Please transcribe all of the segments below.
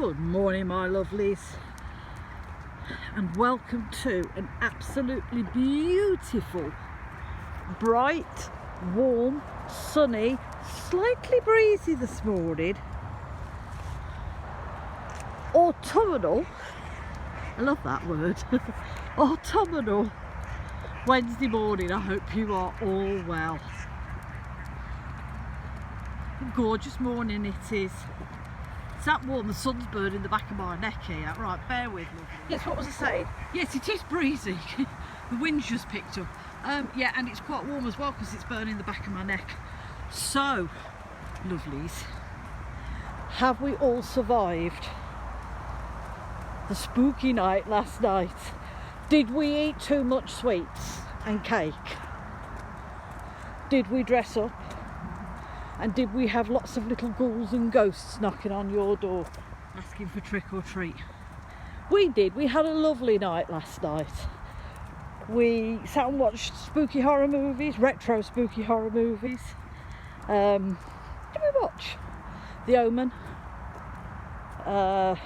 Good morning, my lovelies, and welcome to an absolutely beautiful, bright, warm, sunny, slightly breezy this morning, autumnal, I love that word, autumnal Wednesday morning. I hope you are all well. Gorgeous morning it is. It's that warm, the sun's burning the back of my neck here. Right, bear with me. Yes, what was I saying? Yes, it is breezy. The wind's just picked up. Yeah, and it's quite warm as well because it's burning the back of my neck. So, lovelies, have we all survived the spooky night last night? Did we eat too much sweets and cake? Did we dress up? And did we have lots of little ghouls and ghosts knocking on your door asking for trick or treat? We did. We had a lovely night last night. We sat and watched spooky horror movies, retro spooky horror movies. Did we watch The Omen? Oh,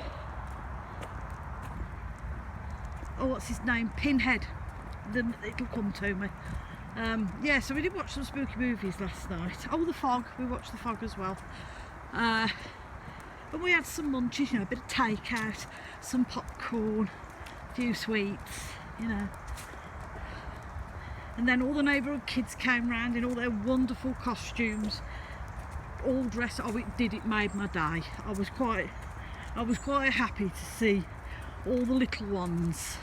what's his name? Pinhead. It'll come to me. Yeah, so we did watch some spooky movies last night. Oh, The Fog, we watched The Fog as well. And we had some munchies, you know, a bit of takeout, some popcorn, a few sweets, you know. And then all the neighbourhood kids came round in all their wonderful costumes, all dressed. Oh, it made my day. I was quite happy to see all the little ones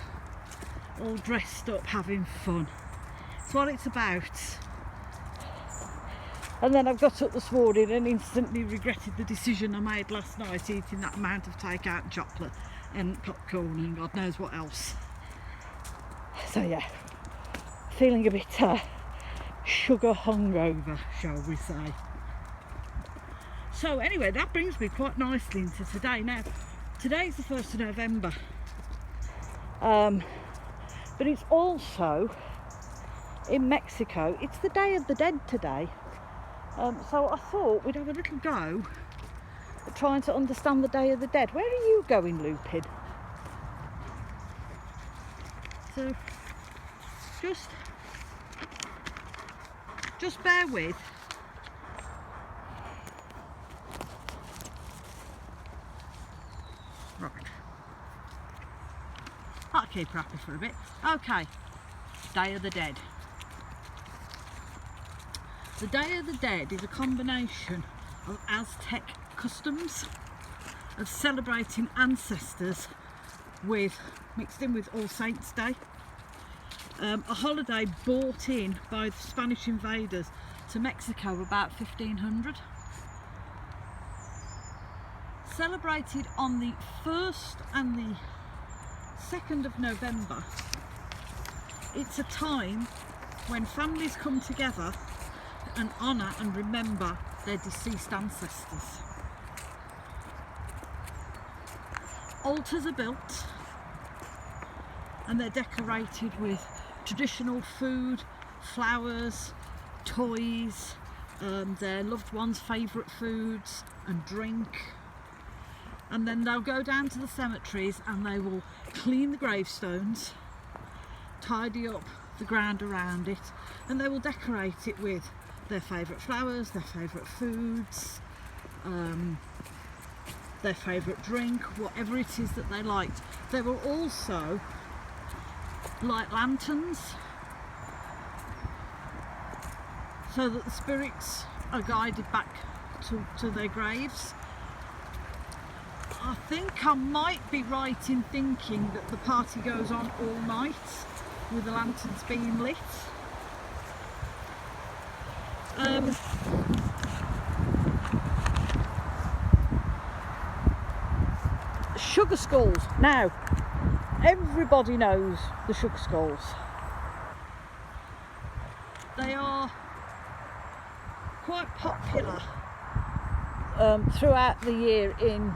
all dressed up having fun. That's what it's about. And then I got up this morning and instantly regretted the decision I made last night, eating that amount of takeout and chocolate and popcorn and God knows what else. So yeah, feeling a bit sugar hungover, shall we say. So anyway, that brings me quite nicely into today. Now, today's the 1st of November, but it's also, in Mexico, it's the Day of the Dead today. So I thought we'd have a little go at trying to understand the Day of the Dead. Where are you going, Lupin? So just bear with. Right. I'll keep rapping for a bit. Okay. Day of the Dead. The Day of the Dead is a combination of Aztec customs of celebrating ancestors mixed in with All Saints Day, a holiday brought in by the Spanish invaders to Mexico about 1500. Celebrated on the 1st and the 2nd of November. It's a time when families come together and honour and remember their deceased ancestors. Altars are built and they're decorated with traditional food, flowers, toys, their loved ones' favourite foods and drink. And then they'll go down to the cemeteries and they will clean the gravestones, tidy up the ground around it, and they will decorate it with their favourite flowers, their favourite foods, their favourite drink, whatever it is that they liked. They will also light lanterns so that the spirits are guided back to their graves. I think I might be right in thinking that the party goes on all night with the lanterns being lit. Sugar skulls. Now, everybody knows the sugar skulls. They are quite popular throughout the year in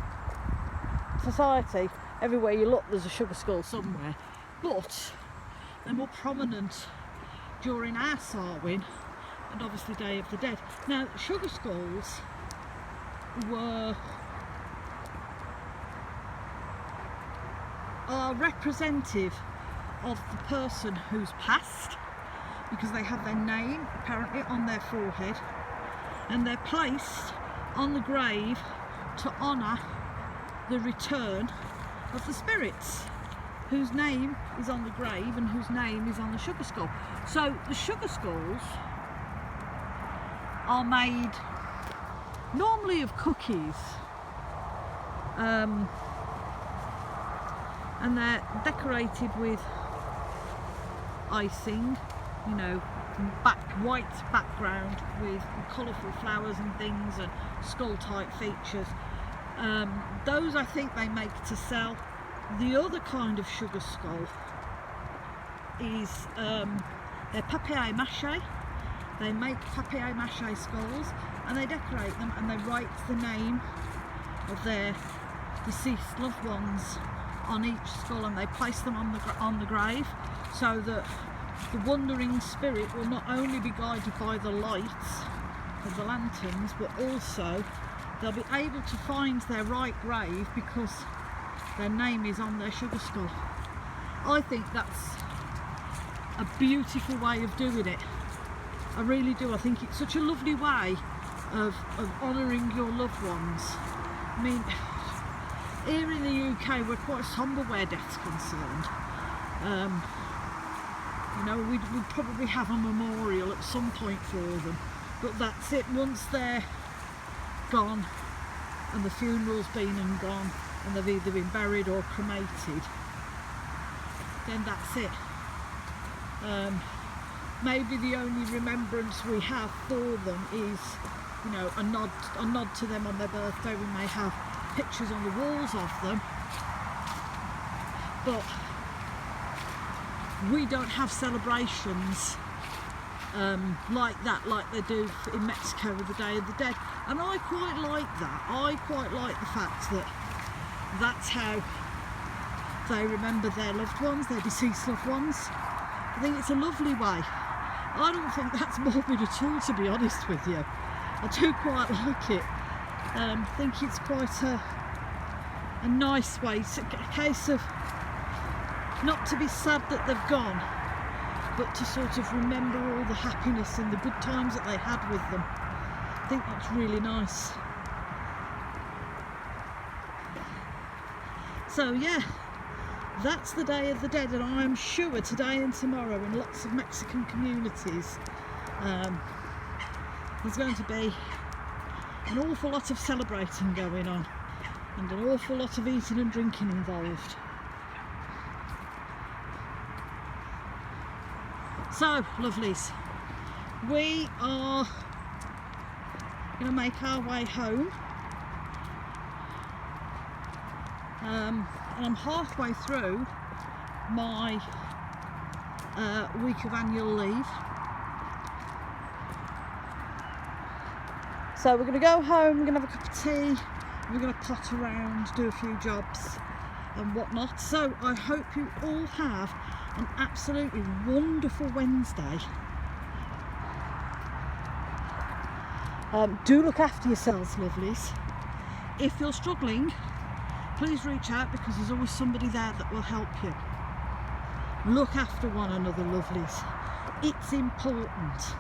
society. Everywhere you look there's a sugar skull somewhere, but they're more prominent during our Samhain and obviously Day of the Dead. Now, sugar skulls were are representative of the person who's passed, because they have their name apparently on their forehead, and they're placed on the grave to honour the return of the spirits whose name is on the grave and whose name is on the sugar skull. So the sugar skulls are made normally of cookies, and they're decorated with icing, you know, white background with colourful flowers and things and skull type features. Those I think they make to sell. The other kind of sugar skull is they're papier-mâché. They make papier-mâché skulls and they decorate them and they write the name of their deceased loved ones on each skull, and they place them on the grave, so that the wandering spirit will not only be guided by the lights of the lanterns, but also they'll be able to find their right grave because their name is on their sugar skull. I think that's a beautiful way of doing it. I really do. I think it's such a lovely way of honouring your loved ones. I mean, here in the UK we're quite sombre where death's concerned. You know, we'd probably have a memorial at some point for them, but that's it. Once they're gone and the funeral's been and gone and they've either been buried or cremated, then that's it. Maybe the only remembrance we have for them is, you know, a nod to them on their birthday. We may have pictures on the walls of them, but we don't have celebrations like that, like they do in Mexico with the Day of the Dead, and I quite like that. I quite like the fact that that's how they remember their loved ones, their deceased loved ones. I think it's a lovely way. I don't think that's morbid at all, to be honest with you. I do quite like it. I think it's quite a nice way. It's a case of not to be sad that they've gone, but to sort of remember all the happiness and the good times that they had with them. I think that's really nice. So yeah, that's the Day of the Dead, and I am sure today and tomorrow in lots of Mexican communities there's going to be an awful lot of celebrating going on and an awful lot of eating and drinking involved. So, lovelies, we are going to make our way home. And I'm halfway through my week of annual leave. So we're going to go home, we're going to have a cup of tea, we're going to pot around, do a few jobs and whatnot. So I hope you all have an absolutely wonderful Wednesday. Do look after yourselves, lovelies. If you're struggling, please reach out, because there's always somebody there that will help you. Look after one another, lovelies. It's important.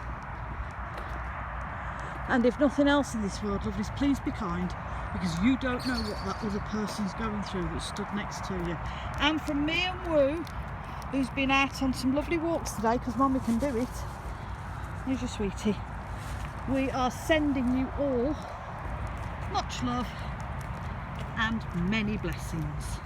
And if nothing else in this world, lovelies, please be kind, because you don't know what that other person's going through that stood next to you. And from me and Woo, who's been out on some lovely walks today, because Mummy can do it. Here's your sweetie. We are sending you all much love and many blessings.